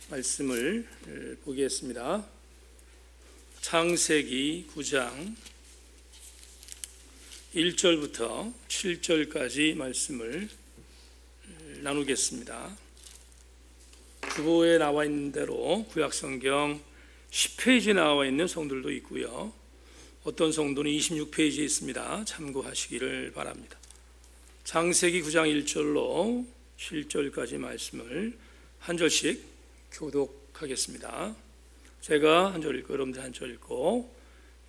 말씀을 보겠습니다. 창세기 9장 1절부터 7절까지 말씀을 나누겠습니다. 주보에 나와 있는 대로 구약성경 10페이지에 나와 있는 성들도 있고요. 어떤 성도는 26페이지에 있습니다. 참고하시기를 바랍니다. 창세기 9장 1절로 7절까지 말씀을 한 절씩 교독하겠습니다. 제가 한 절 읽고 여러분들 한 절 읽고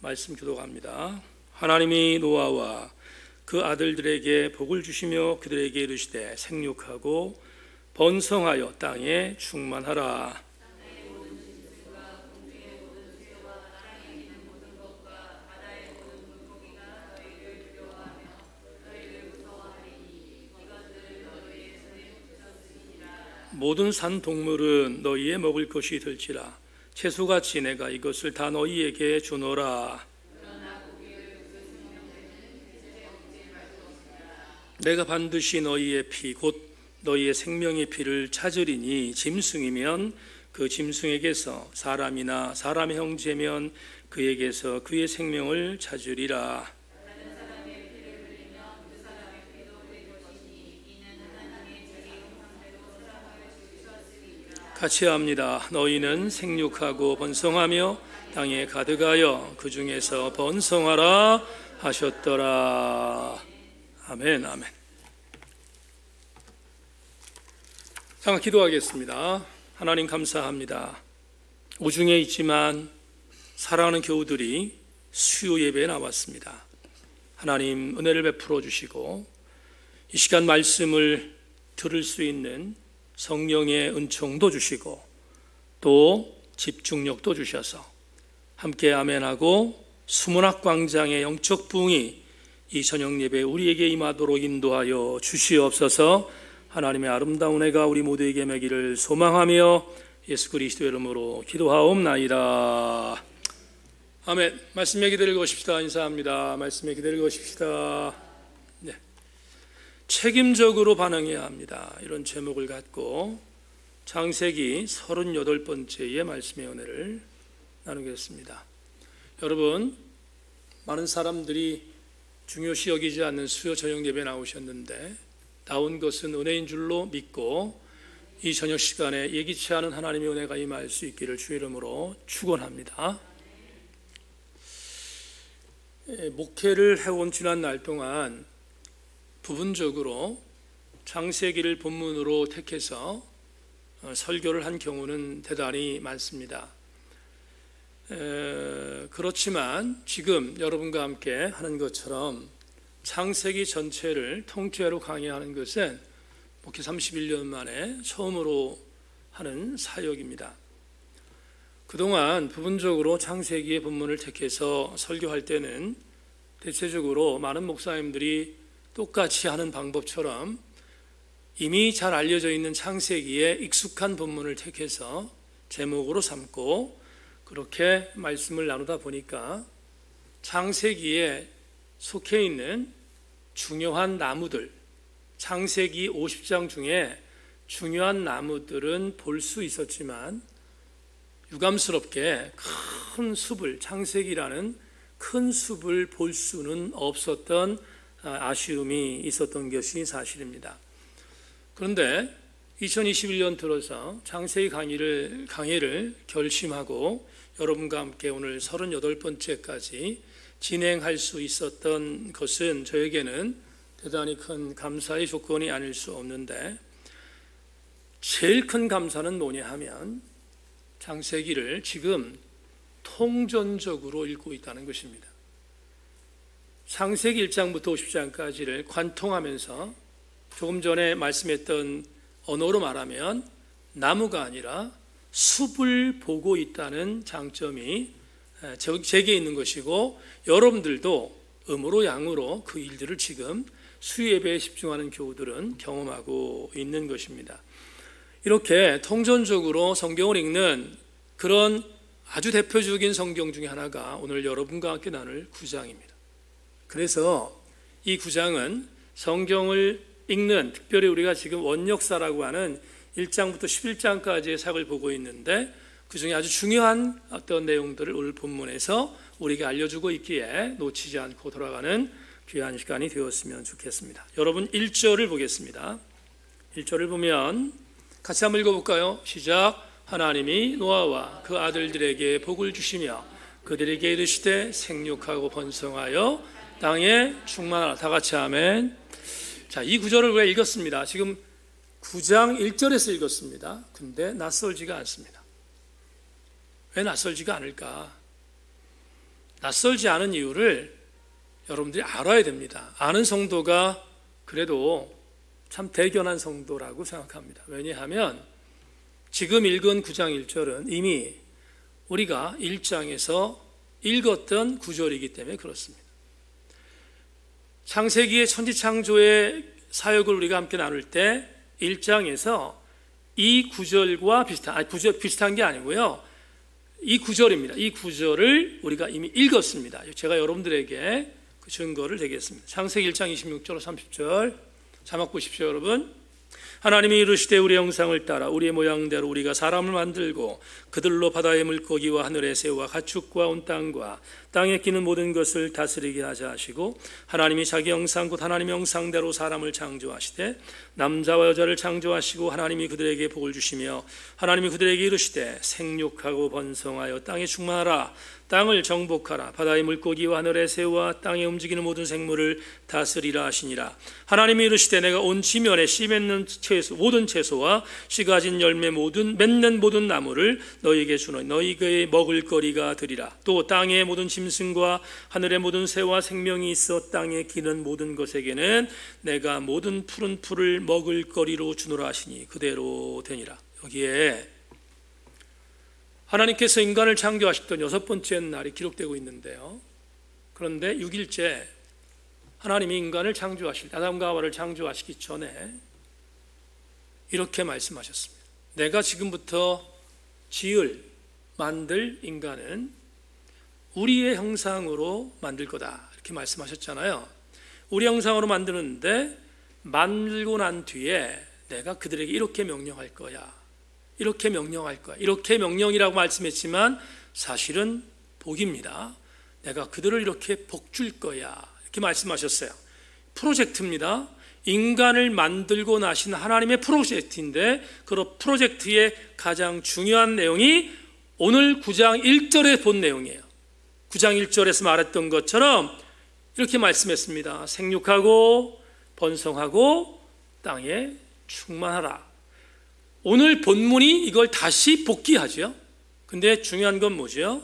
말씀 교독합니다. 하나님이 노아와 그 아들들에게 복을 주시며 그들에게 이르시되 생육하고 번성하여 땅에 충만하라. 모든 산 동물은 너희의 먹을 것이 될지라. 채소같이 내가 이것을 다 너희에게 주노라. 내가 반드시 너희의 피 곧 너희의 생명의 피를 찾으리니 짐승이면 그 짐승에게서 사람이나 사람의 형제면 그에게서 그의 생명을 찾으리라. 같이 합니다. 너희는 생육하고 번성하며 땅에 가득하여 그 중에서 번성하라 하셨더라. 아멘, 아멘. 잠깐 기도하겠습니다. 하나님 감사합니다. 오중에 있지만 사랑하는 교우들이 수요 예배에 나왔습니다. 하나님 은혜를 베풀어 주시고 이 시간 말씀을 들을 수 있는 성령의 은총도 주시고 또 집중력도 주셔서 함께 아멘하고 수문학 광장의 영적 부흥이 이 저녁 예배 우리에게 임하도록 인도하여 주시옵소서. 하나님의 아름다운 은혜가 우리 모두에게 매기를 소망하며 예수 그리스도의 이름으로 기도하옵나이다. 아멘. 말씀에 기다리고 싶시다. 인사합니다. 말씀에 기다리고 싶시다. 네. 책임적으로 반응해야 합니다. 이런 제목을 갖고 창세기 38번째의 말씀의 은혜를 나누겠습니다. 여러분, 많은 사람들이 중요시 여기지 않는 수요 저녁 예배에 나오셨는데 나온 것은 은혜인 줄로 믿고 이 저녁 시간에 예기치 않은 하나님의 은혜가 임할 수 있기를 주의 이름으로 축원합니다. 목회를 해온 지난 날 동안 부분적으로 창세기를 본문으로 택해서 설교를 한 경우는 대단히 많습니다. 그렇지만 지금 여러분과 함께 하는 것처럼 창세기 전체를 통째로 강의하는 것은 목회 31년 만에 처음으로 하는 사역입니다. 그동안 부분적으로 창세기의 본문을 택해서 설교할 때는 대체적으로 많은 목사님들이 똑같이 하는 방법처럼 이미 잘 알려져 있는 창세기에 익숙한 본문을 택해서 제목으로 삼고 그렇게 말씀을 나누다 보니까 창세기에 속해 있는 중요한 나무들, 창세기 50장 중에 중요한 나무들은 볼 수 있었지만 유감스럽게 큰 숲을, 창세기라는 큰 숲을 볼 수는 없었던 아쉬움이 있었던 것이 사실입니다. 그런데 2021년 들어서 창세기 강의를 결심하고 여러분과 함께 오늘 38번째까지 진행할 수 있었던 것은 저에게는 대단히 큰 감사의 조건이 아닐 수 없는데 제일 큰 감사는 뭐냐 하면 창세기를 지금 통전적으로 읽고 있다는 것입니다. 창세기 1장부터 50장까지를 관통하면서 조금 전에 말씀했던 언어로 말하면 나무가 아니라 숲을 보고 있다는 장점이 제게 있는 것이고 여러분들도 음으로 양으로 그 일들을 지금 수예배에 집중하는 교우들은 경험하고 있는 것입니다. 이렇게 통전적으로 성경을 읽는 그런 아주 대표적인 성경 중에 하나가 오늘 여러분과 함께 나눌 9장입니다. 그래서 이 9장은 성경을 읽는, 특별히 우리가 지금 원역사라고 하는 1장부터 11장까지의 사역을 보고 있는데 그 중에 아주 중요한 어떤 내용들을 오늘 본문에서 우리에게 알려주고 있기에 놓치지 않고 돌아가는 귀한 시간이 되었으면 좋겠습니다. 여러분 1절을 보겠습니다. 1절을 보면 같이 한번 읽어볼까요? 시작. 하나님이 노아와 그 아들들에게 복을 주시며 그들에게 이르시되 생육하고 번성하여 땅에 충만하라. 다 같이 아멘. 자, 이 구절을 왜 읽었습니다? 지금 9장 1절에서 읽었습니다. 근데 낯설지가 않습니다. 왜 낯설지가 않을까? 낯설지 않은 이유를 여러분들이 알아야 됩니다. 아는 성도가 그래도 참 대견한 성도라고 생각합니다. 왜냐하면 지금 읽은 9장 1절은 이미 우리가 1장에서 읽었던 구절이기 때문에 그렇습니다. 창세기의 천지창조의 사역을 우리가 함께 나눌 때 1장에서 이 구절과 비슷한 게 아니고요. 이 구절입니다. 이 구절을 우리가 이미 읽었습니다. 제가 여러분들에게 그 증거를 드리겠습니다. 창세기 1장 26절 30절 자막 보십시오, 여러분. 하나님이 이르시되 우리의 형상을 따라 우리의 모양대로 우리가 사람을 만들고 그들로 바다의 물고기와 하늘의 새와 가축과 온 땅과 땅에 끼는 모든 것을 다스리게 하자 하시고 하나님이 자기 형상 곧 하나님의 형상대로 사람을 창조하시되 남자와 여자를 창조하시고 하나님이 그들에게 복을 주시며 하나님이 그들에게 이르시되 생육하고 번성하여 땅에 충만하라. 땅을 정복하라. 바다의 물고기와 하늘의 새와 땅에 움직이는 모든 생물을 다스리라 하시니라. 하나님이 이르시되 내가 온 지면에 씨 맺는 모든 채소와 씨 가진 열매 맺는 모든 나무를 너희에게 주노니 너희에게 먹을 거리가 되리라. 또 땅의 모든 짐승과 하늘의 모든 새와 생명이 있어 땅에 기는 모든 것에게는 내가 모든 푸른 풀을 먹을 거리로 주노라 하시니 그대로 되니라. 여기에 하나님께서 인간을 창조하셨던 6번째 날이 기록되고 있는데요. 그런데 6일째 하나님이 인간을 창조하실 때 아담과 하와를 창조하시기 전에 이렇게 말씀하셨습니다. 내가 지금부터 만들 인간은 우리의 형상으로 만들 거다. 이렇게 말씀하셨잖아요. 우리 형상으로 만드는데 만들고 난 뒤에 내가 그들에게 이렇게 명령할 거야. 이렇게 명령할 거야. 이렇게 명령이라고 말씀했지만 사실은 복입니다. 내가 그들을 이렇게 복 줄 거야. 이렇게 말씀하셨어요. 프로젝트입니다. 인간을 만들고 나신 하나님의 프로젝트인데 그 프로젝트의 가장 중요한 내용이 오늘 9장 1절에 본 내용이에요. 9장 1절에서 말했던 것처럼 이렇게 말씀했습니다. 생육하고 번성하고 땅에 충만하라. 오늘 본문이 이걸 다시 복기하죠. 근데 중요한 건 뭐죠?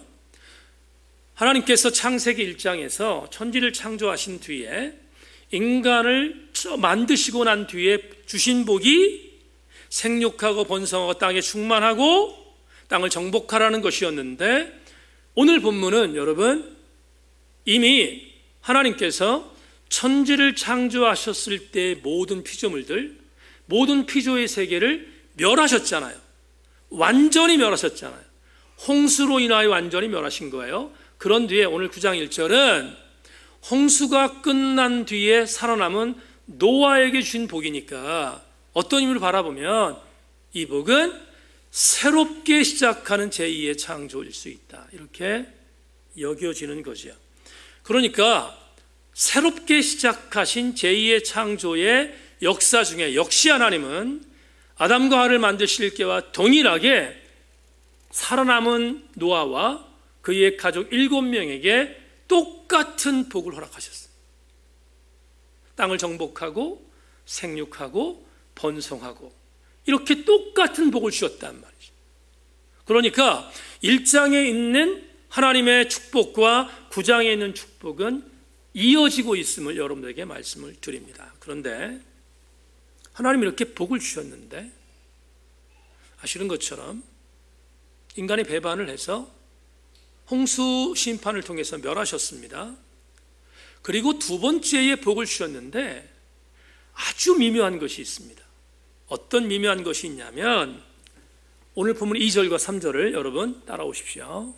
하나님께서 창세기 1장에서 천지를 창조하신 뒤에 인간을 만드시고 난 뒤에 주신 복이 생육하고 번성하고 땅에 충만하고 땅을 정복하라는 것이었는데 오늘 본문은 여러분 이미 하나님께서 천지를 창조하셨을 때 모든 피조물들, 모든 피조의 세계를 멸하셨잖아요. 완전히 멸하셨잖아요. 홍수로 인하여 완전히 멸하신 거예요. 그런 뒤에 오늘 9장 1절은 홍수가 끝난 뒤에 살아남은 노아에게 주신 복이니까 어떤 의미로 바라보면 이 복은 새롭게 시작하는 제2의 창조일 수 있다. 이렇게 여겨지는 거죠. 그러니까 새롭게 시작하신 제2의 창조의 역사 중에 역시 하나님은 아담과 하와를 만드실 때와 동일하게 살아남은 노아와 그의 가족 7명에게 똑같은 복을 허락하셨어요. 땅을 정복하고 생육하고 번성하고 이렇게 똑같은 복을 주셨단 말이죠. 그러니까 1장에 있는 하나님의 축복과 9장에 있는 축복은 이어지고 있음을 여러분들에게 말씀을 드립니다. 그런데 하나님이 이렇게 복을 주셨는데 아시는 것처럼 인간이 배반을 해서 홍수 심판을 통해서 멸하셨습니다. 그리고 두 번째의 복을 주셨는데 아주 미묘한 것이 있습니다. 어떤 미묘한 것이 있냐면 오늘 본문 2절과 3절을 여러분 따라오십시오.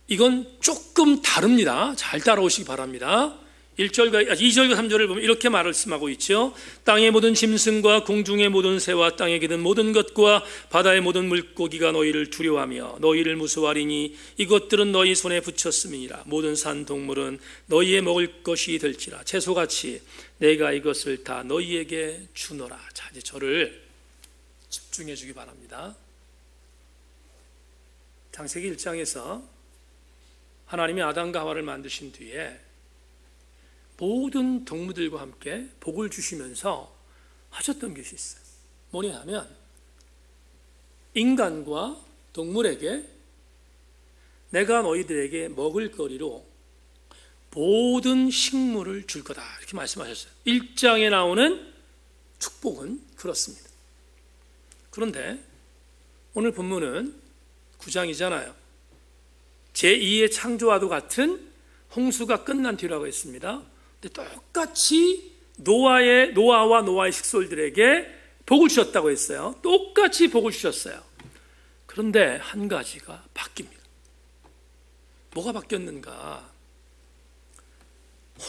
이건 조금 다릅니다. 잘 따라오시기 바랍니다. 2절과 3절을 보면 이렇게 말씀하고 있죠. 땅의 모든 짐승과 공중의 모든 새와 땅에 기는 모든 것과 바다의 모든 물고기가 너희를 두려워하며 너희를 무서워하리니 이것들은 너희 손에 붙였음이니라. 모든 산 동물은 너희의 먹을 것이 될지라. 채소같이 내가 이것을 다 너희에게 주노라. 자, 이제 저를 집중해 주기 바랍니다. 창세기 1장에서 하나님이 아담과 하와를 만드신 뒤에 모든 동물들과 함께 복을 주시면서 하셨던 것이 있어요. 뭐냐 하면 인간과 동물에게 내가 너희들에게 먹을 거리로 모든 식물을 줄 거다 이렇게 말씀하셨어요. 1장에 나오는 축복은 그렇습니다. 그런데 오늘 본문은 9장이잖아요. 제2의 창조와도 같은 홍수가 끝난 뒤라고 했습니다. 근데 똑같이 노아와 노아의 식솔들에게 복을 주셨다고 했어요. 똑같이 복을 주셨어요. 그런데 한 가지가 바뀝니다. 뭐가 바뀌었는가?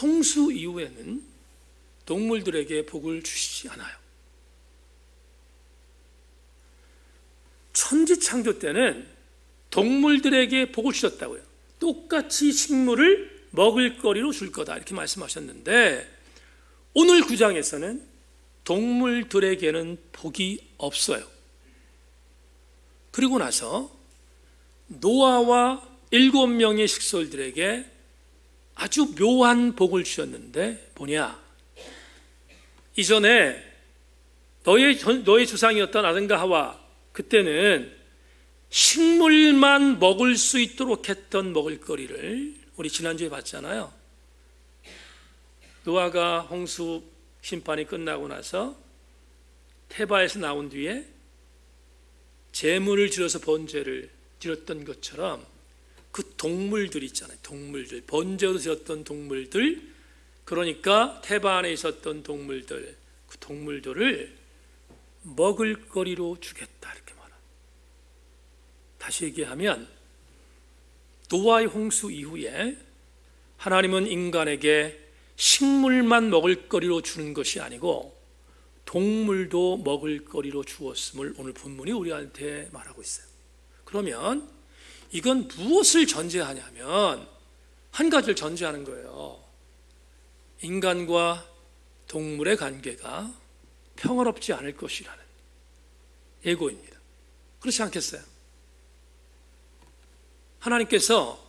홍수 이후에는 동물들에게 복을 주시지 않아요. 천지창조 때는 동물들에게 복을 주셨다고요. 똑같이 식물을 먹을 거리로 줄 거다 이렇게 말씀하셨는데 오늘 9장에서는 동물들에게는 복이 없어요. 그리고 나서 노아와 7명의 식솔들에게 아주 묘한 복을 주셨는데 뭐냐? 이전에 너의 조상이었던 아담과 하와 그때는 식물만 먹을 수 있도록 했던 먹을거리를 우리 지난주에 봤잖아요. 노아가 홍수 심판이 끝나고 나서 테바에서 나온 뒤에 제물을 지어서 번제를 드렸던 것처럼 그 동물들 있잖아요. 동물들, 번제로 드렸던 동물들, 그러니까 테바 안에 있었던 동물들, 그 동물들을 먹을거리로 주겠다 이렇게 말합니다. 다시 얘기하면 노아의 홍수 이후에 하나님은 인간에게 식물만 먹을거리로 주는 것이 아니고 동물도 먹을거리로 주었음을 오늘 본문이 우리한테 말하고 있어요. 그러면 이건 무엇을 전제하냐면 한 가지를 전제하는 거예요. 인간과 동물의 관계가 평화롭지 않을 것이라는 예고입니다. 그렇지 않겠어요? 하나님께서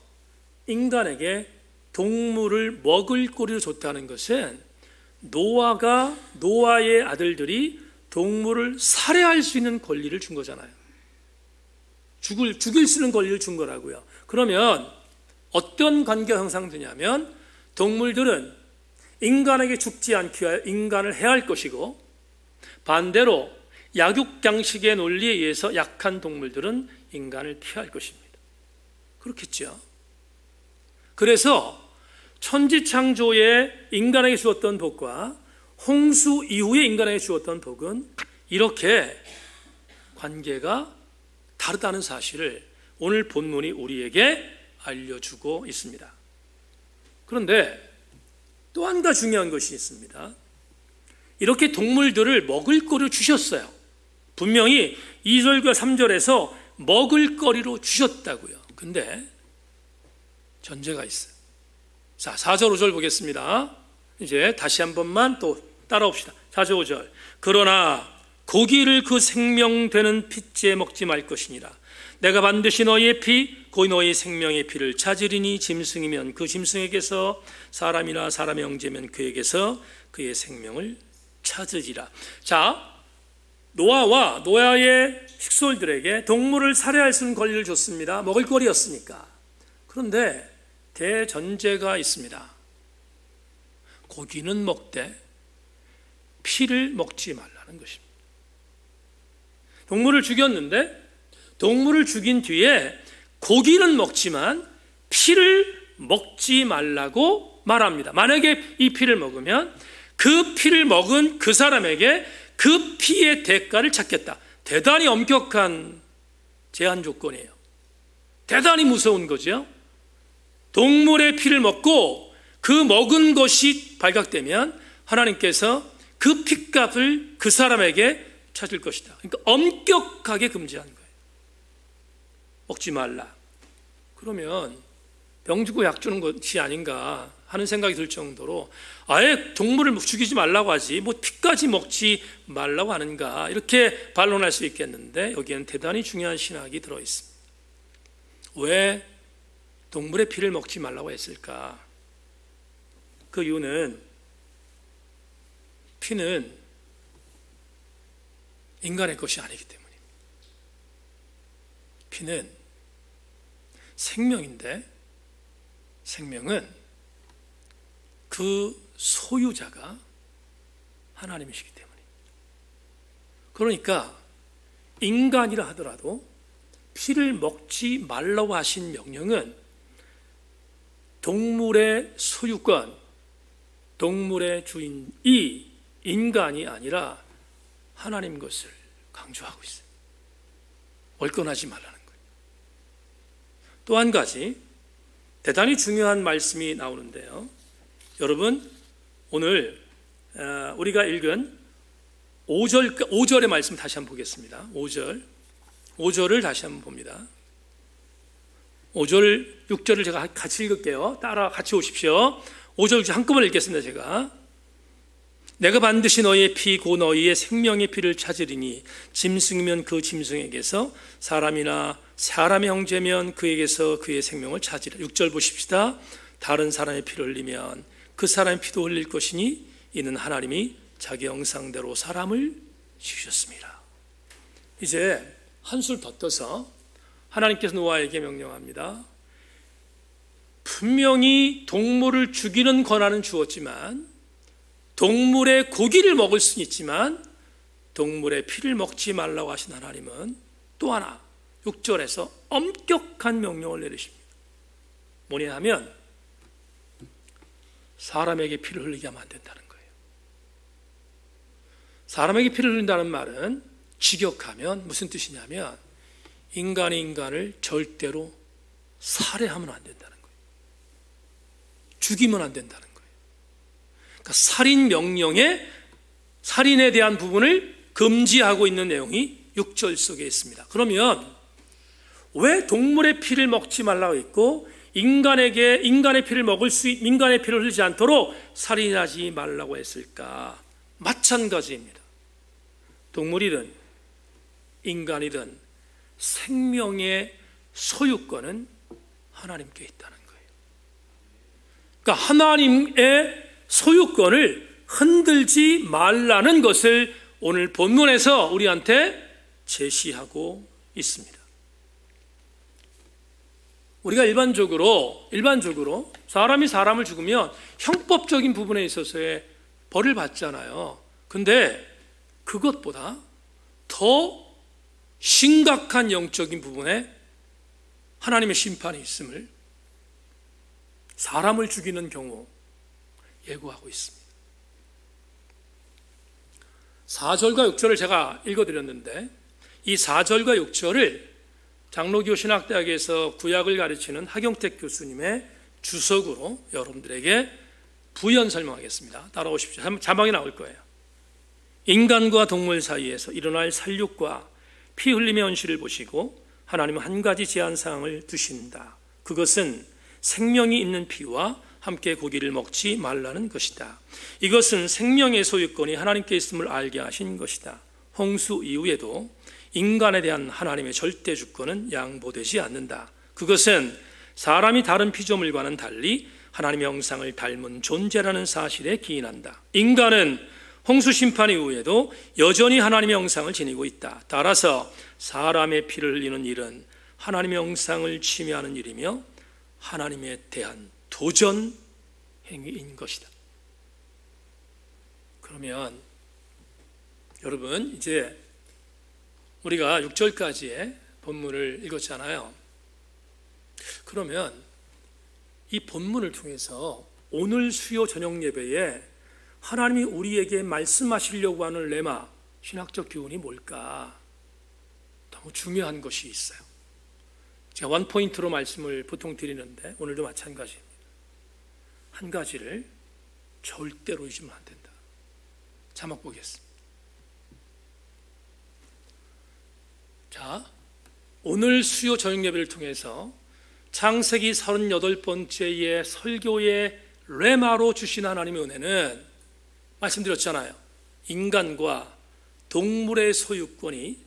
인간에게 동물을 먹을 거리로 줬다는 것은 노아의 아들들이 동물을 살해할 수 있는 권리를 준 거잖아요. 죽일 수 있는 권리를 준 거라고요. 그러면 어떤 관계가 형성되냐면 동물들은 인간에게 죽지 않기 위하여 인간을 해할 것이고 반대로 약육강식의 논리에 의해서 약한 동물들은 인간을 피할 것입니다. 그렇겠죠. 그래서 천지창조에 인간에게 주었던 복과 홍수 이후에 인간에게 주었던 복은 이렇게 관계가 다르다는 사실을 오늘 본문이 우리에게 알려주고 있습니다. 그런데 또 한 가지 중요한 것이 있습니다. 이렇게 동물들을 먹을 거리로 주셨어요. 분명히 2절과 3절에서 먹을 거리로 주셨다고요. 근데 전제가 있어요. 자, 4절 5절 보겠습니다. 이제 다시 한 번만 또 따라옵시다. 4절 5절. 그러나 고기를 그 생명되는 피째 먹지 말 것이니라. 내가 반드시 너희의 피 곧 너희 생명의 피를 찾으리니 짐승이면 그 짐승에게서 사람이나 사람의 형제면 그에게서 그의 생명을 찾으리라. 자, 노아와 노아의 식솔들에게 동물을 살해할 수 있는 권리를 줬습니다. 먹을 거리였으니까. 그런데 대전제가 있습니다. 고기는 먹되 피를 먹지 말라는 것입니다. 동물을 죽였는데 동물을 죽인 뒤에 고기는 먹지만 피를 먹지 말라고 말합니다. 만약에 이 피를 먹으면 그 피를 먹은 그 사람에게 그 피의 대가를 찾겠다. 대단히 엄격한 제한 조건이에요. 대단히 무서운 거죠. 동물의 피를 먹고 그 먹은 것이 발각되면 하나님께서 그 핏값을 그 사람에게 찾을 것이다. 그러니까 엄격하게 금지한 거예요. 먹지 말라. 그러면 병 주고 약 주는 것이 아닌가 하는 생각이 들 정도로 아예 동물을 죽이지 말라고 하지 뭐 피까지 먹지 말라고 하는가 이렇게 반론할 수 있겠는데, 여기에는 대단히 중요한 신학이 들어있습니다. 왜 동물의 피를 먹지 말라고 했을까? 그 이유는 피는 인간의 것이 아니기 때문입니다. 피는 생명인데 생명은 그 소유자가 하나님이시기 때문입니다. 그러니까 인간이라 하더라도 피를 먹지 말라고 하신 명령은 동물의 소유권, 동물의 주인이 인간이 아니라 하나님 것을 강조하고 있어요. 월권하지 말라는 거예요. 또 한 가지 대단히 중요한 말씀이 나오는데요. 여러분, 오늘 우리가 읽은 5절의 말씀 다시 한번 보겠습니다. 5절을 다시 한번 봅니다. 5절, 6절을 제가 같이 읽을게요. 따라 같이 오십시오. 5절, 6절 한꺼번에 읽겠습니다. 제가 내가 반드시 너희의 피 곧 너희의 생명의 피를 찾으리니 짐승이면 그 짐승에게서 사람이나 사람의 형제면 그에게서 그의 생명을 찾으리라. 6절 보십시다. 다른 사람의 피를 흘리면 그 사람의 피도 흘릴 것이니 이는 하나님이 자기 형상대로 사람을 지으셨습니다. 이제 한술 더 떠서 하나님께서 노아에게 명령합니다. 분명히 동물을 죽이는 권한은 주었지만, 동물의 고기를 먹을 수는 있지만 동물의 피를 먹지 말라고 하신 하나님은 또 하나 6절에서 엄격한 명령을 내리십니다. 뭐냐 하면 사람에게 피를 흘리게 하면 안 된다는 거예요. 사람에게 피를 흘린다는 말은 직역하면 무슨 뜻이냐면 인간이 인간을 절대로 살해하면 안 된다는 거예요. 죽이면 안 된다는 거예요. 그러니까 살인 명령에 살인에 대한 부분을 금지하고 있는 내용이 6절 속에 있습니다. 그러면 왜 동물의 피를 먹지 말라고 했고 인간의 피를 흘리지 않도록 살인하지 말라고 했을까? 마찬가지입니다. 동물이든 인간이든 생명의 소유권은 하나님께 있다는 거예요. 그러니까 하나님의 소유권을 흔들지 말라는 것을 오늘 본문에서 우리한테 제시하고 있습니다. 우리가 일반적으로 사람이 사람을 죽으면 형법적인 부분에 있어서의 벌을 받잖아요. 근데 그것보다 더 심각한 영적인 부분에 하나님의 심판이 있음을 사람을 죽이는 경우 예고하고 있습니다. 4절과 6절을 제가 읽어드렸는데 이 4절과 6절을 장로교 신학대학에서 구약을 가르치는 하경택 교수님의 주석으로 여러분들에게 부연 설명하겠습니다. 따라오십시오. 자막이 나올 거예요. 인간과 동물 사이에서 일어날 살육과 피 흘림의 현실을 보시고 하나님은 한 가지 제한사항을 두신다. 그것은 생명이 있는 피와 함께 고기를 먹지 말라는 것이다. 이것은 생명의 소유권이 하나님께 있음을 알게 하신 것이다. 홍수 이후에도 인간에 대한 하나님의 절대 주권은 양보되지 않는다. 그것은 사람이 다른 피조물과는 달리 하나님의 형상을 닮은 존재라는 사실에 기인한다. 인간은 홍수 심판 이후에도 여전히 하나님의 형상을 지니고 있다. 따라서 사람의 피를 흘리는 일은 하나님의 형상을 침해하는 일이며 하나님에 대한 도전 행위인 것이다. 그러면 여러분, 이제 우리가 6절까지의 본문을 읽었잖아요. 그러면 이 본문을 통해서 오늘 수요 저녁 예배에 하나님이 우리에게 말씀하시려고 하는 레마, 신학적 교훈이 뭘까? 너무 중요한 것이 있어요. 제가 원포인트로 말씀을 보통 드리는데 오늘도 마찬가지입니다. 한 가지를 절대로 잊으면 안 된다. 자막 보겠습니다. 자, 오늘 수요 저녁 예배를 통해서 창세기 38번째의 설교의 레마로 주신 하나님의 은혜는 말씀드렸잖아요. 인간과 동물의 소유권이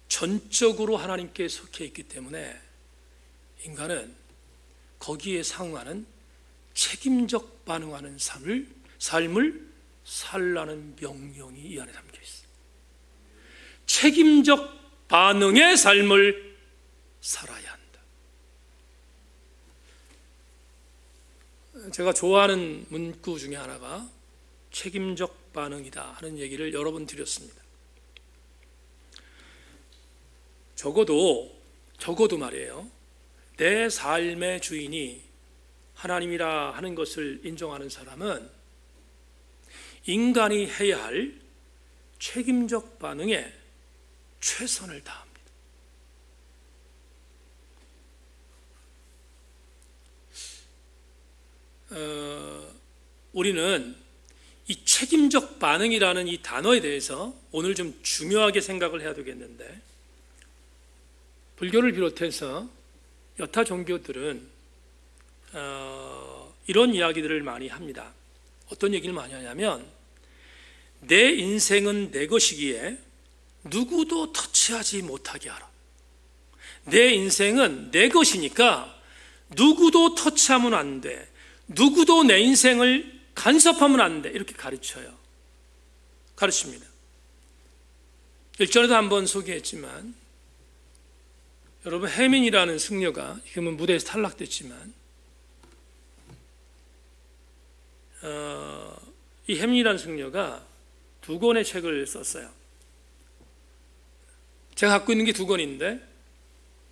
전적으로 하나님께 속해 있기 때문에 인간은 거기에 상응하는 책임적 반응하는 삶을 살라는 명령이 이 안에 담겨 있어요. 책임적 반응의 삶을 살아야 한다. 제가 좋아하는 문구 중에 하나가 책임적 반응이다 하는 얘기를 여러 번 드렸습니다. 적어도 말이에요. 내 삶의 주인이 하나님이라 하는 것을 인정하는 사람은 인간이 해야 할 책임적 반응에 최선을 다합니다. 우리는 이 책임적 반응이라는 이 단어에 대해서 오늘 좀 중요하게 생각을 해야 되겠는데, 불교를 비롯해서 여타 종교들은 이런 이야기들을 많이 합니다. 어떤 얘기를 많이 하냐면, 내 인생은 내 것이기에 누구도 터치하지 못하게 하라. 내 인생은 내 것이니까 누구도 터치하면 안 돼. 누구도 내 인생을 간섭하면 안 돼. 이렇게 가르칩니다. 일전에도 한번 소개했지만, 여러분, 해민이라는 승려가 지금은 무대에서 탈락됐지만, 이 해민이라는 승려가 2권의 책을 썼어요. 제가 갖고 있는 게 2권인데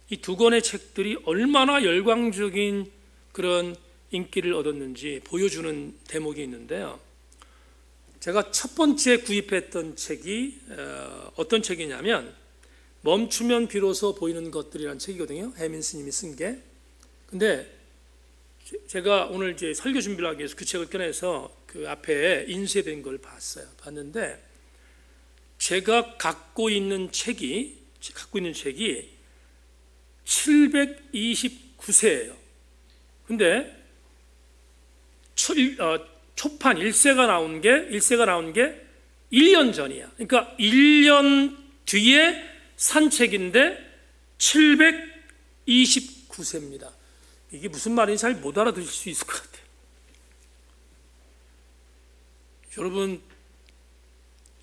이 2권의 책들이 얼마나 열광적인 그런 인기를 얻었는지 보여주는 대목이 있는데요. 제가 첫 번째 구입했던 책이 어떤 책이냐면 멈추면 비로소 보이는 것들이라는 책이거든요. 해민 스님이 쓴 게. 근데 제가 오늘 이제 설교 준비를 하기 위해서 그 책을 꺼내서 그 앞에 인쇄된 걸 봤는데, 제가 갖고 있는 책이 729세예요. 근데 초판 1세가 나온 게 1년 전이야. 그러니까 1년 뒤에 산 책인데 729세입니다. 이게 무슨 말인지 잘 못 알아들을 수 있을 것 같아요. 여러분,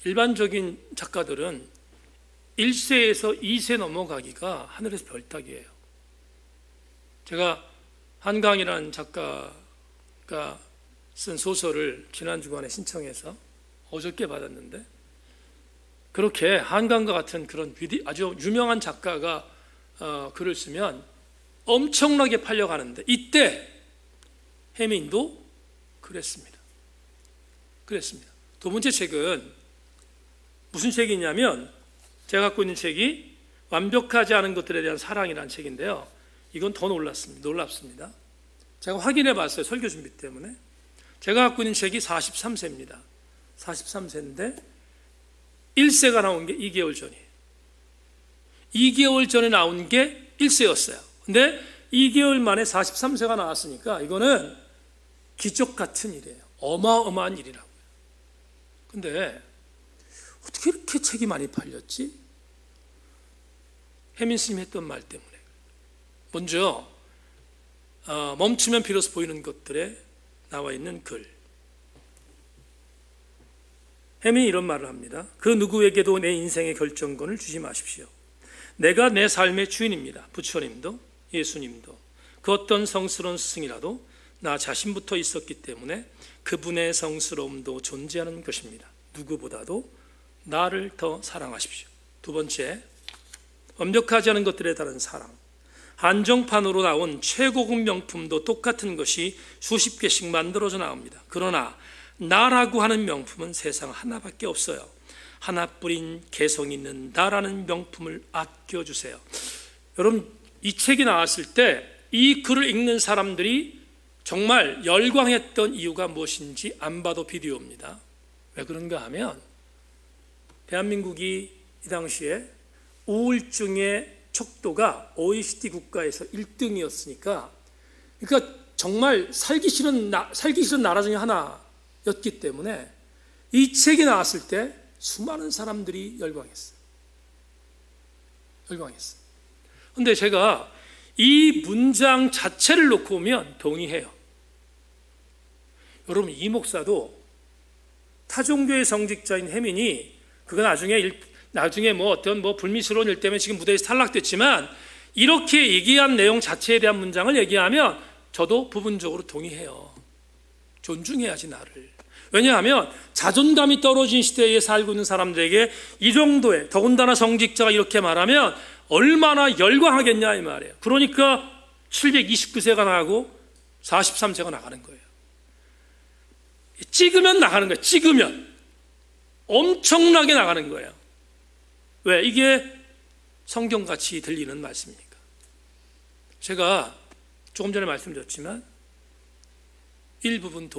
일반적인 작가들은 1세에서 2세 넘어가기가 하늘에서 별따기예요. 제가 한강이라는 작가가 쓴 소설을 지난 주간에 신청해서 어저께 받았는데, 그렇게 한강과 같은 그런 아주 유명한 작가가 글을 쓰면 엄청나게 팔려가는데, 이때 해민도 그랬습니다. 두 번째 책은 무슨 책이냐면, 제가 갖고 있는 책이 완벽하지 않은 것들에 대한 사랑이라는 책인데요. 이건 더 놀랍습니다. 제가 확인해 봤어요. 설교 준비 때문에. 제가 갖고 있는 책이 43세입니다. 43세인데 1세가 나온 게 2개월 전이에요. 2개월 전에 나온 게 1세였어요. 근데 2개월 만에 43세가 나왔으니까 이거는 기적 같은 일이에요. 어마어마한 일이라고요. 근데 어떻게 이렇게 책이 많이 팔렸지? 해민 스님이 했던 말 때문에. 먼저 멈추면 비로소 보이는 것들에 나와 있는 글. 해민이 이런 말을 합니다. 그 누구에게도 내 인생의 결정권을 주지 마십시오. 내가 내 삶의 주인입니다. 부처님도 예수님도 그 어떤 성스러운 스승이라도 나 자신부터 있었기 때문에 그분의 성스러움도 존재하는 것입니다. 누구보다도 나를 더 사랑하십시오. 두 번째, 완벽하지 않은 것들에 따른 사랑. 한정판으로 나온 최고급 명품도 똑같은 것이 수십 개씩 만들어져 나옵니다. 그러나 나라고 하는 명품은 세상 하나밖에 없어요. 하나뿐인 개성 있는 나라는 명품을 아껴주세요. 여러분, 이 책이 나왔을 때 이 글을 읽는 사람들이 정말 열광했던 이유가 무엇인지 안 봐도 비디오입니다. 왜 그런가 하면 대한민국이 이 당시에 우울증의 척도가 OECD 국가에서 1등이었으니까, 그러니까 정말 살기 싫은 나라 중에 하나였기 때문에 이 책이 나왔을 때 수많은 사람들이 열광했어요. 그런데 제가 이 문장 자체를 놓고 보면 동의해요. 여러분, 이 목사도 타종교의 성직자인 혜민이 그가 나중에 어떤 불미스러운 일 때문에 지금 무대에서 탈락됐지만 이렇게 얘기한 내용 자체에 대한 문장을 얘기하면 저도 부분적으로 동의해요. 존중해야지 나를. 왜냐하면 자존감이 떨어진 시대에 살고 있는 사람들에게 이 정도의, 더군다나 성직자가 이렇게 말하면 얼마나 열광하겠냐 이 말이에요. 그러니까 729세가 나가고 43세가 나가는 거예요. 찍으면 나가는 거예요. 찍으면 엄청나게 나가는 거예요. 왜? 이게 성경같이 들리는 말씀이니까. 제가 조금 전에 말씀드렸지만 일부분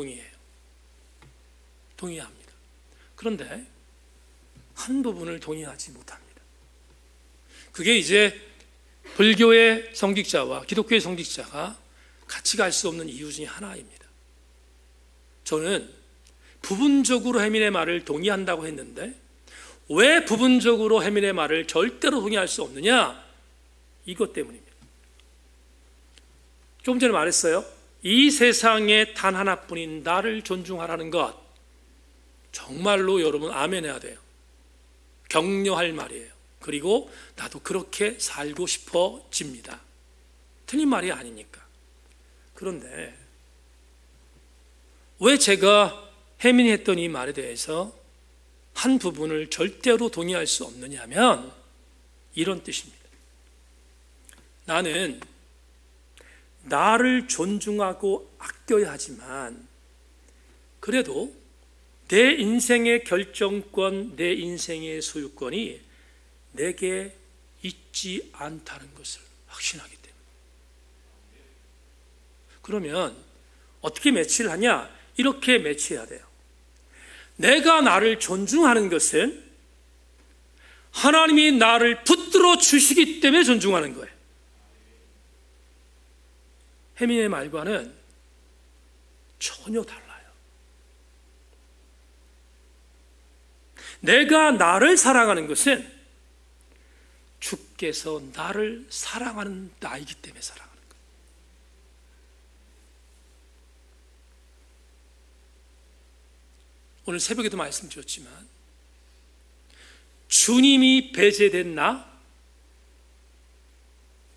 동의합니다. 그런데 한 부분을 동의하지 못합니다. 그게 이제 불교의 성직자와 기독교의 성직자가 같이 갈 수 없는 이유 중에 하나입니다. 저는 부분적으로 혜민의 말을 동의한다고 했는데 왜 부분적으로 혜민의 말을 절대로 동의할 수 없느냐? 이것 때문입니다. 조금 전에 말했어요. 이 세상에 단 하나뿐인 나를 존중하라는 것, 정말로 여러분 아멘 해야 돼요. 격려할 말이에요. 그리고 나도 그렇게 살고 싶어집니다. 틀린 말이 아니니까. 그런데 왜 제가 혜민이 했던 이 말에 대해서 한 부분을 절대로 동의할 수 없느냐 하면 이런 뜻입니다. 나는 나를 존중하고 아껴야 하지만 그래도 내 인생의 결정권, 내 인생의 소유권이 내게 있지 않다는 것을 확신하기 때문에. 그러면 어떻게 매치를 하냐? 이렇게 매치해야 돼요. 내가 나를 존중하는 것은 하나님이 나를 붙들어 주시기 때문에 존중하는 거예요. 혜민의 말과는 전혀 달라요. 내가 나를 사랑하는 것은 주께서 나를 사랑하는 나이기 때문에 사랑하는 거예요. 오늘 새벽에도 말씀드렸지만 주님이 배제된 나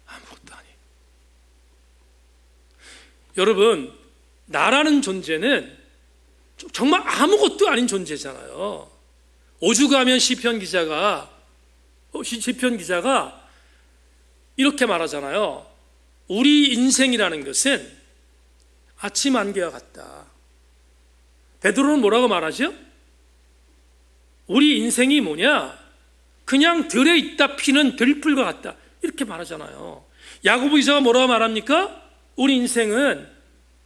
아무것도 아니에요. 여러분, 나라는 존재는 정말 아무것도 아닌 존재잖아요. 오죽하면 시편 기자가 이렇게 말하잖아요. 우리 인생이라는 것은 아침 안개와 같다. 베드로는 뭐라고 말하죠? 우리 인생이 뭐냐? 그냥 들에 있다 피는 들풀과 같다. 이렇게 말하잖아요. 야고보 기자가 뭐라고 말합니까? 우리 인생은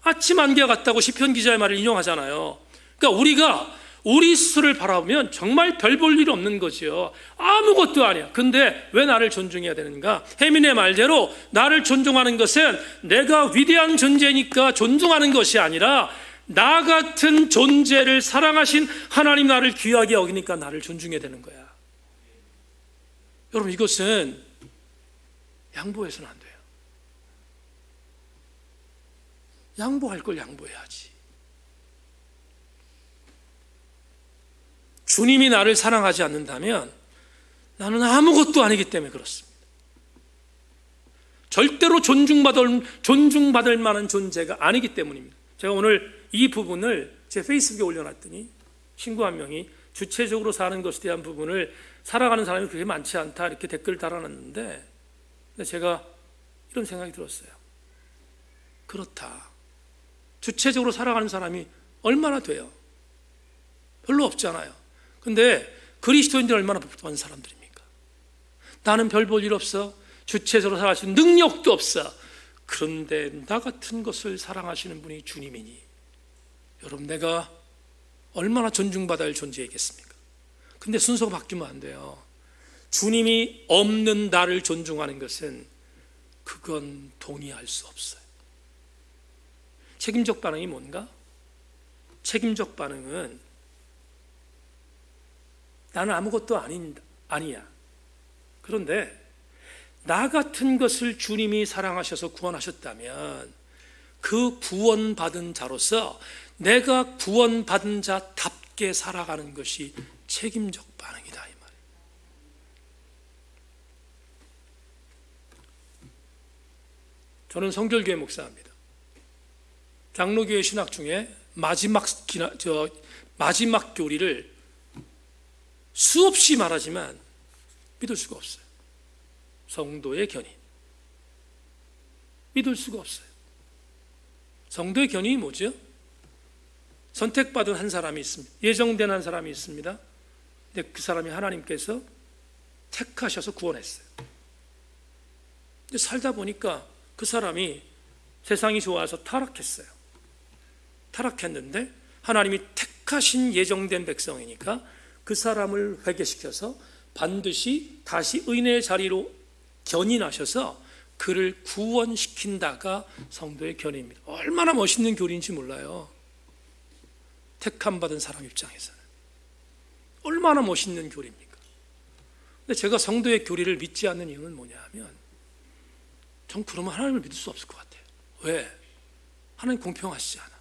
아침 안개와 같다고 시편 기자의 말을 인용하잖아요. 그러니까 우리가 우리 스스로를 바라보면 정말 별 볼 일 없는 거죠. 아무것도 아니야. 근데 왜 나를 존중해야 되는가? 혜민의 말대로 나를 존중하는 것은 내가 위대한 존재니까 존중하는 것이 아니라 나 같은 존재를 사랑하신 하나님 나를 귀하게 여기니까 나를 존중해야 되는 거야. 여러분, 이것은 양보해서는 안 돼요. 양보할 걸 양보해야지. 주님이 나를 사랑하지 않는다면 나는 아무것도 아니기 때문에 그렇습니다. 절대로 존중받을 만한 존재가 아니기 때문입니다. 제가 오늘 이 부분을 제 페이스북에 올려놨더니 친구 한 명이 주체적으로 사는 것에 대한 부분을 살아가는 사람이 그렇게 많지 않다 이렇게 댓글을 달아놨는데, 제가 이런 생각이 들었어요. 그렇다. 주체적으로 살아가는 사람이 얼마나 돼요? 별로 없잖아요. 근데 그리스도인들 얼마나 복잡한 사람들입니까? 나는 별 볼 일 없어. 주체적으로 살아갈 수 있는 능력도 없어. 그런데 나 같은 것을 사랑하시는 분이 주님이니 여러분, 내가 얼마나 존중받아야 할 존재이겠습니까? 근데 순서가 바뀌면 안 돼요. 주님이 없는 나를 존중하는 것은 그건 동의할 수 없어요. 책임적 반응이 뭔가? 책임적 반응은 나는 아무것도 아니야. 그런데 나 같은 것을 주님이 사랑하셔서 구원하셨다면 그 구원받은 자로서 내가 구원받은 자답게 살아가는 것이 책임적 반응이다, 이 말이에요. 저는 성결교회 목사입니다. 장로교회 신학 중에 마지막 교리를 수없이 말하지만 믿을 수가 없어요. 성도의 견인. 믿을 수가 없어요. 성도의 견인이 뭐죠? 선택받은 한 사람이 있습니다. 예정된 한 사람이 있습니다. 근데 그 사람이 하나님께서 택하셔서 구원했어요. 근데 살다 보니까 그 사람이 세상이 좋아서 타락했어요. 타락했는데 하나님이 택하신 예정된 백성이니까 그 사람을 회개시켜서 반드시 다시 은혜의 자리로 견인하셔서 그를 구원시킨다가 성도의 견인입니다. 얼마나 멋있는 교리인지 몰라요. 택함 받은 사람 입장에서는 얼마나 멋있는 교리입니까? 근데 제가 성도의 교리를 믿지 않는 이유는 뭐냐 하면 전 그러면 하나님을 믿을 수 없을 것 같아요. 왜? 하나님 공평하시지 않아.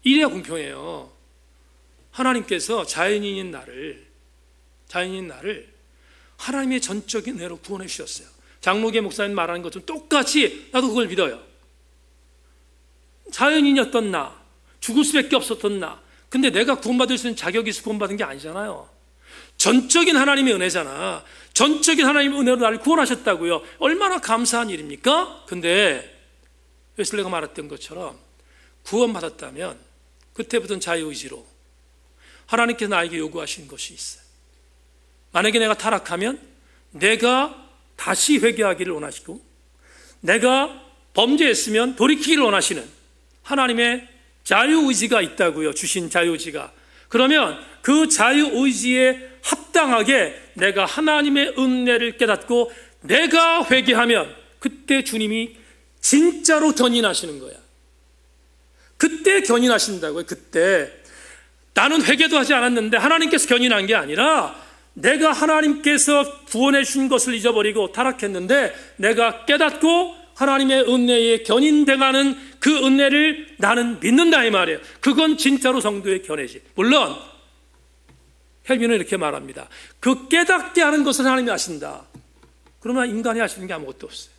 이래야 공평해요. 하나님께서 자연인인 나를 하나님의 전적인 은혜로 구원해 주셨어요. 장로계 목사님 말하는 것좀 똑같이 나도 그걸 믿어요. 자연인이었던 나, 죽을 수밖에 없었던 나, 근데 내가 구원받을 수 있는 자격이 있어 구원받은 게 아니잖아요. 전적인 하나님의 은혜잖아. 전적인 하나님의 은혜로 나를 구원하셨다고요. 얼마나 감사한 일입니까? 근데 웨슬리가 말했던 것처럼 구원받았다면 그때부터는 자유의지로 하나님께서 나에게 요구하신 것이 있어요. 만약에 내가 타락하면 내가 다시 회개하기를 원하시고 내가 범죄했으면 돌이키기를 원하시는 하나님의 자유의지가 있다고요. 주신 자유의지가. 그러면 그 자유의지에 합당하게 내가 하나님의 은혜를 깨닫고 내가 회개하면 그때 주님이 진짜로 견인하시는 거야. 그때 견인하신다고요. 그때 나는 회개도 하지 않았는데 하나님께서 견인한 게 아니라 내가 하나님께서 구원해 주신 것을 잊어버리고 타락했는데 내가 깨닫고 하나님의 은혜에 견인돼가는 그 은혜를 나는 믿는다 이 말이에요. 그건 진짜로 성도의 견해지. 물론 헬빈은 이렇게 말합니다. 그 깨닫게 하는 것을 하나님이 아신다. 그러면 인간이 하시는 게 아무것도 없어요.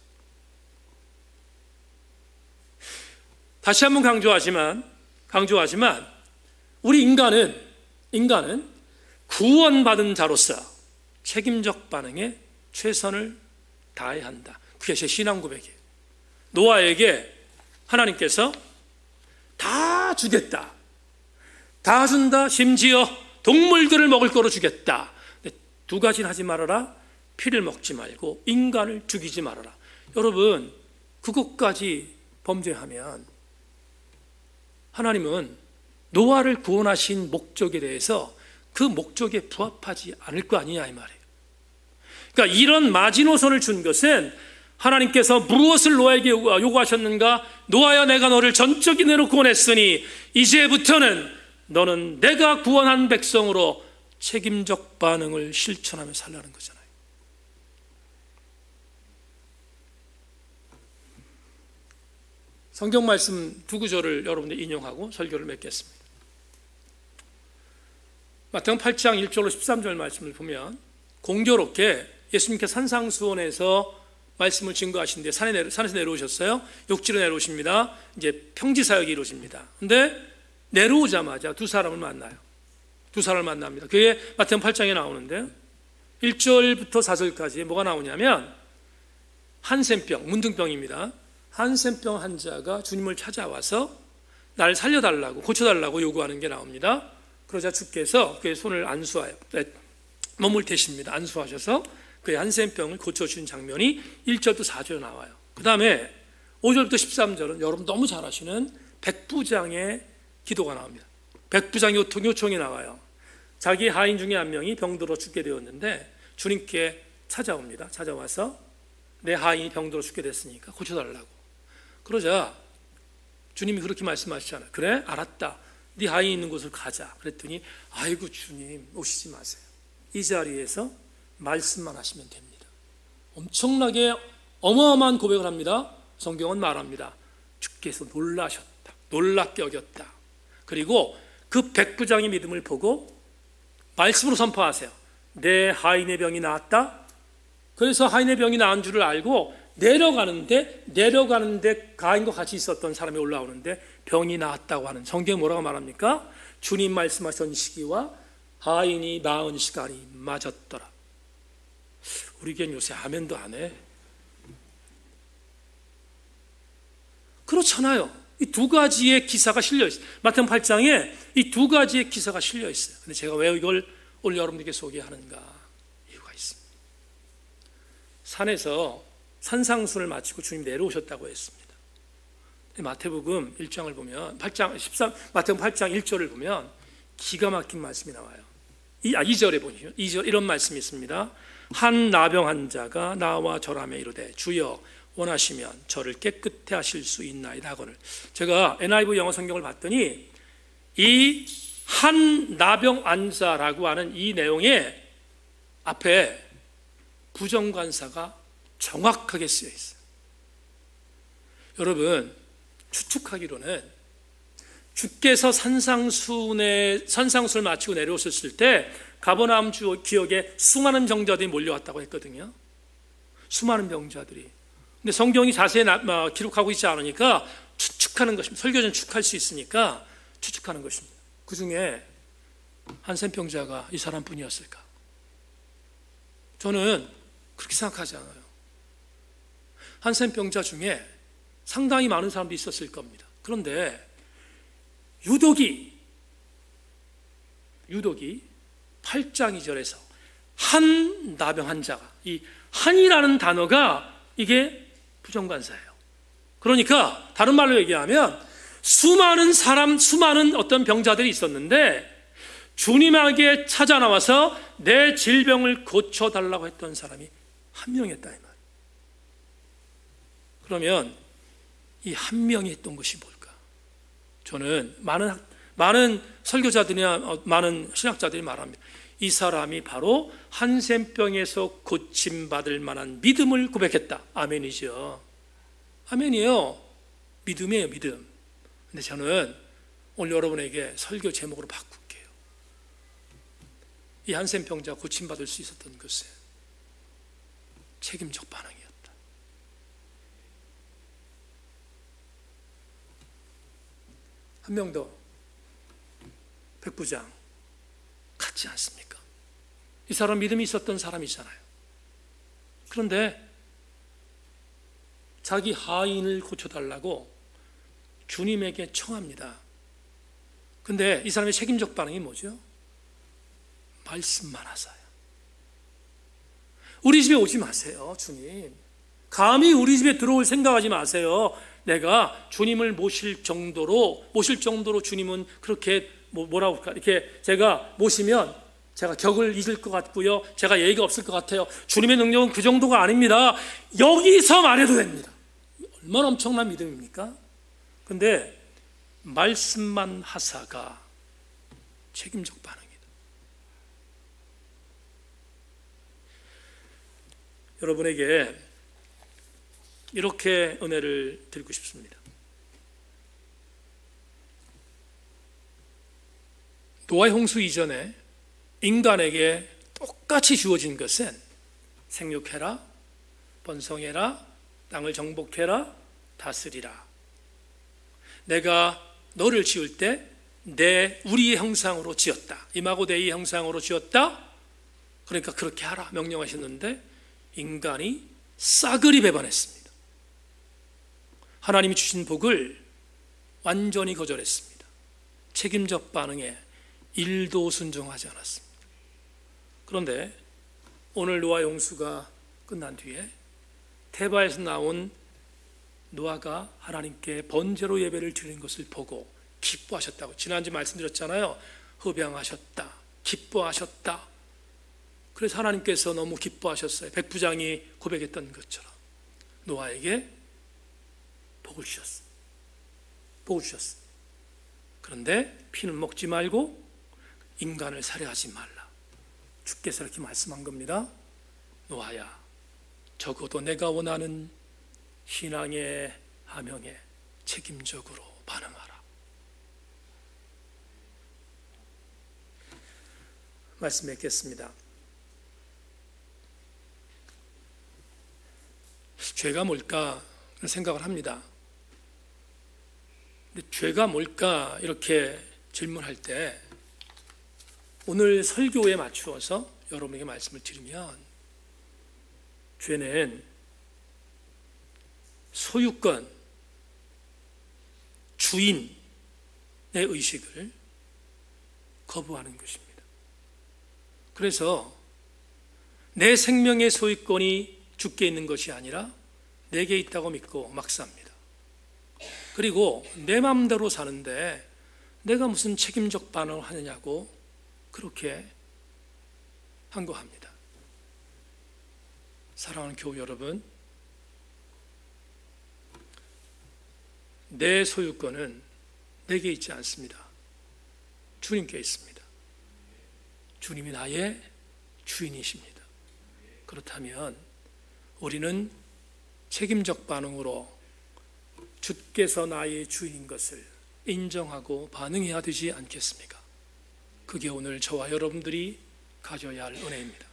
다시 한번 강조하지만 우리 인간은 구원받은 자로서 책임적 반응에 최선을 다해야 한다. 그게 제 신앙 고백이에요. 노아에게 하나님께서 다 주겠다. 다 준다. 심지어 동물들을 먹을 거로 주겠다. 두 가지는 하지 말아라. 피를 먹지 말고 인간을 죽이지 말아라. 여러분, 그것까지 범죄하면 하나님은 노아를 구원하신 목적에 대해서 그 목적에 부합하지 않을 거 아니냐 이 말이에요. 그러니까 이런 마지노선을 준 것은 하나님께서 무엇을 노아에게 요구하셨는가? 노아야, 내가 너를 전적인 은혜로 구원했으니 이제부터는 너는 내가 구원한 백성으로 책임적 반응을 실천하며 살라는 거잖아요. 성경 말씀 두 구절을 여러분들 인용하고 설교를 맺겠습니다. 마태복음 8장 1절로 13절 말씀을 보면 공교롭게 예수님께서 산상수원에서 말씀을 증거하시는데 산에서 내려오셨어요. 육지로 내려오십니다. 이제 평지사역이 이루어집니다. 근데 내려오자마자 두 사람을 만나요. 두 사람을 만납니다. 그게 마태복음 8장에 나오는데요. 1절부터 4절까지 뭐가 나오냐면 한센병, 문둥병입니다. 한센병 환자가 주님을 찾아와서 나를 살려달라고, 고쳐달라고 요구하는 게 나옵니다. 그러자 주께서 그의 손을 안수하여 몸을 대십니다. 안수하셔서 그의 한센병을 고쳐주신 장면이 1절부터 4절에 나와요. 그 다음에 5절부터 13절은 여러분 너무 잘 아시는 백부장의 기도가 나옵니다. 백부장의 요청이 나와요. 자기 하인 중에 한 명이 병들어 죽게 되었는데 주님께 찾아옵니다. 찾아와서 내 하인이 병들어 죽게 됐으니까 고쳐달라고. 그러자 주님이 그렇게 말씀하시잖아요. 그래, 알았다. 네 하인 있는 곳을 가자. 그랬더니 아이고 주님 오시지 마세요. 이 자리에서 말씀만 하시면 됩니다. 엄청나게 어마어마한 고백을 합니다. 성경은 말합니다. 주께서 놀라셨다. 놀랍게 여겼다. 그리고 그 백부장의 믿음을 보고 말씀으로 선포하세요. 내 하인의 병이 나았다. 그래서 하인의 병이 나은 줄을 알고 내려가는데 가인과 같이 있었던 사람이 올라오는데 병이 나았다고 하는, 성경에 뭐라고 말합니까? 주님 말씀하신 시기와 하인이 나은 시간이 맞았더라. 우리 교회는 요새 아멘도 안 해. 그렇잖아요. 이 두 가지의 기사가 실려 있어요. 마태복음 8장에 이 두 가지의 기사가 실려 있어요. 근데 제가 왜 이걸 오늘 여러분들께 소개하는가? 이유가 있습니다. 산에서 산상수를 마치고 주님 내려오셨다고 했습니다. 마태복음 1장을 보면 마태복음 8장 1절을 보면 기가 막힌 말씀이 나와요. 2절에 보시면 2절 이런 말씀이 있습니다. 한 나병 환자가 나와 절하며 이르되 주여 원하시면 저를 깨끗해 하실 수 있나이다 하거늘. 제가 NIV 영어 성경을 봤더니 이 한 나병 환자라고 하는 이 내용에 앞에 부정관사가 정확하게 쓰여 있어요. 여러분 추측하기로는 주께서 산상수를 마치고 내려오셨을 때 가버나움 지역에 수많은 병자들이 몰려왔다고 했거든요. 수많은 병자들이. 근데 성경이 자세히 기록하고 있지 않으니까 추측하는 것입니다. 설교자는 추측할 수 있으니까 추측하는 것입니다. 그 중에 한센병자가 이 사람뿐이었을까? 저는 그렇게 생각하지 않아요. 한센병자 중에 상당히 많은 사람들이 있었을 겁니다. 그런데 유독이 8장 2절에서 한 나병 환자가, 이 한이라는 단어가 이게 부정관사예요. 그러니까 다른 말로 얘기하면 수많은 어떤 병자들이 있었는데 주님에게 찾아 나와서 내 질병을 고쳐달라고 했던 사람이 한 명이었다 이 말. 그러면 이 한 명이 했던 것이 뭘까? 저는 많은 설교자들이나 많은 신학자들이 말합니다. 이 사람이 바로 한센병에서 고침받을 만한 믿음을 고백했다. 아멘이죠. 아멘이에요. 믿음이에요, 믿음. 근데 저는 오늘 여러분에게 설교 제목으로 바꿀게요. 이 한센병자가 고침받을 수 있었던 것은 책임적 반응이었다. 한 명 더, 백부장 같지 않습니까? 이 사람 믿음이 있었던 사람이잖아요. 그런데 자기 하인을 고쳐달라고 주님에게 청합니다. 근데 이 사람의 책임적 반응이 뭐죠? 말씀만 하세요. 우리 집에 오지 마세요, 주님. 감히 우리 집에 들어올 생각하지 마세요. 내가 주님을 모실 정도로 주님은 그렇게 뭐라고 할까? 이렇게 제가 모시면 제가 격을 잊을 것 같고요. 제가 예의가 없을 것 같아요. 주님의 능력은 그 정도가 아닙니다. 여기서 말해도 됩니다. 얼마나 엄청난 믿음입니까? 근데 말씀만 하사가 책임적 반응이다. 여러분에게 이렇게 은혜를 드리고 싶습니다. 노아의 홍수 이전에 인간에게 똑같이 주어진 것은 생육해라, 번성해라, 땅을 정복해라, 다스리라. 내가 너를 지을 때 우리의 형상으로 지었다. 이마고데이 형상으로 지었다. 그러니까 그렇게 하라 명령하셨는데 인간이 싸그리 배반했습니다. 하나님이 주신 복을 완전히 거절했습니다. 책임적 반응에 1도 순종하지 않았습니다. 그런데 오늘 노아 홍수가 끝난 뒤에 테바에서 나온 노아가 하나님께 번제로 예배를 드리는 것을 보고 기뻐하셨다고 지난주 말씀드렸잖아요. 흡양하셨다, 기뻐하셨다. 그래서 하나님께서 너무 기뻐하셨어요. 백부장이 고백했던 것처럼 노아에게 복을 주셨어요. 복을 주셨어요. 그런데 피는 먹지 말고 인간을 살해하지 말라. 주께서 이렇게 말씀한 겁니다. 노아야, 적어도 내가 원하는 신앙의 하명에 책임적으로 반응하라. 말씀 맺겠습니다. 죄가 뭘까 생각을 합니다. 근데 죄가 뭘까 이렇게 질문할 때 오늘 설교에 맞추어서 여러분에게 말씀을 드리면 죄는 소유권, 주인의 의식을 거부하는 것입니다. 그래서 내 생명의 소유권이 주께 있는 것이 아니라 내게 있다고 믿고 막 삽니다. 그리고 내 마음대로 사는데 내가 무슨 책임적 반응을 하느냐고 그렇게 항거합니다. 사랑하는 교우 여러분, 내 소유권은 내게 있지 않습니다. 주님께 있습니다. 주님이 나의 주인이십니다. 그렇다면 우리는 책임적 반응으로 주께서 나의 주인인 것을 인정하고 반응해야 되지 않겠습니까? 그게 오늘 저와 여러분들이 가져야 할 은혜입니다.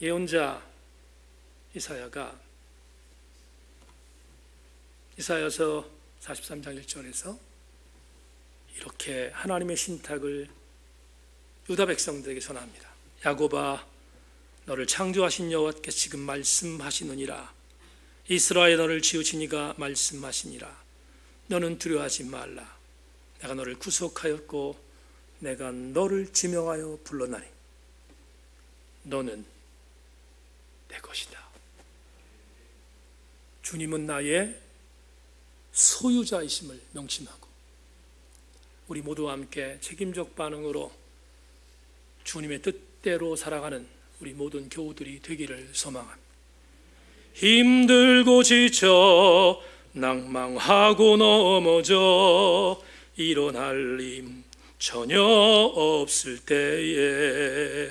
예언자 이사야가 이사야서 43장 1절에서 이렇게 하나님의 신탁을 유다 백성들에게 전합니다. 야곱아, 너를 창조하신 여호와께서 지금 말씀하시느니라. 이스라엘 너를 지으신 이가 말씀하시니라. 너는 두려워하지 말라. 내가 너를 구속하였고 내가 너를 지명하여 불러나니 너는 내 것이다. 주님은 나의 소유자이심을 명심하고 우리 모두와 함께 책임적 반응으로 주님의 뜻대로 살아가는 우리 모든 교우들이 되기를 소망합니다. 힘들고 지쳐 낭망하고 넘어져 일어날 힘 전혀 없을 때에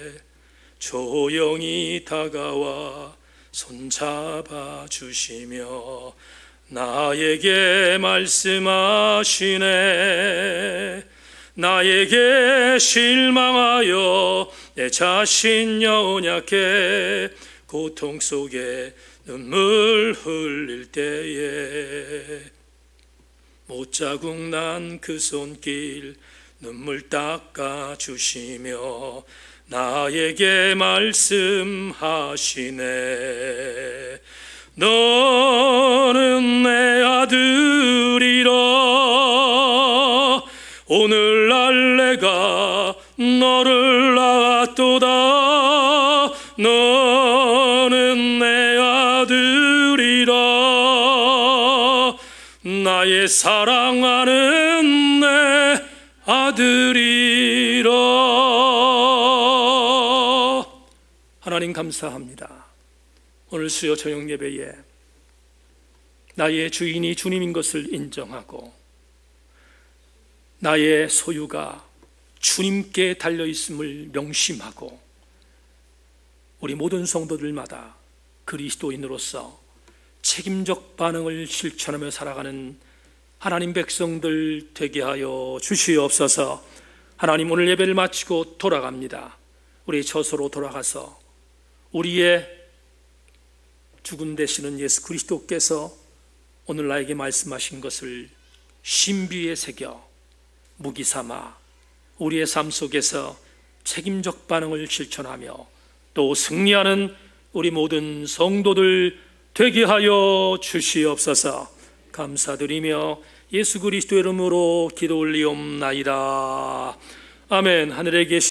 조용히 다가와 손잡아 주시며 나에게 말씀하시네. 나에게 실망하여 내 자신 연약해 고통 속에 눈물 흘릴 때에 못자국 난 그 손길 눈물 닦아 주시며 나에게 말씀하시네. 너는 내 아들이라. 오늘날 내가 너를 낳았도다. 너는 내 아들이라. 나의 사랑하는 내 아들이라. 하나님 감사합니다. 오늘 수요 저녁 예배에 나의 주인이 주님인 것을 인정하고 나의 소유가 주님께 달려있음을 명심하고 우리 모든 성도들마다 그리스도인으로서 책임적 반응을 실천하며 살아가는 하나님 백성들 되게 하여 주시옵소서. 하나님, 오늘 예배를 마치고 돌아갑니다. 우리 처소로 돌아가서 우리의 죽음 되시는 예수 그리스도께서 오늘 나에게 말씀하신 것을 신비에 새겨 무기 삼아 우리의 삶 속에서 책임적 반응을 실천하며 또 승리하는 우리 모든 성도들 되게 하여 주시옵소서. 감사드리며 예수 그리스도의 이름으로 기도 올리옵나이다. 아멘. 하늘에 계신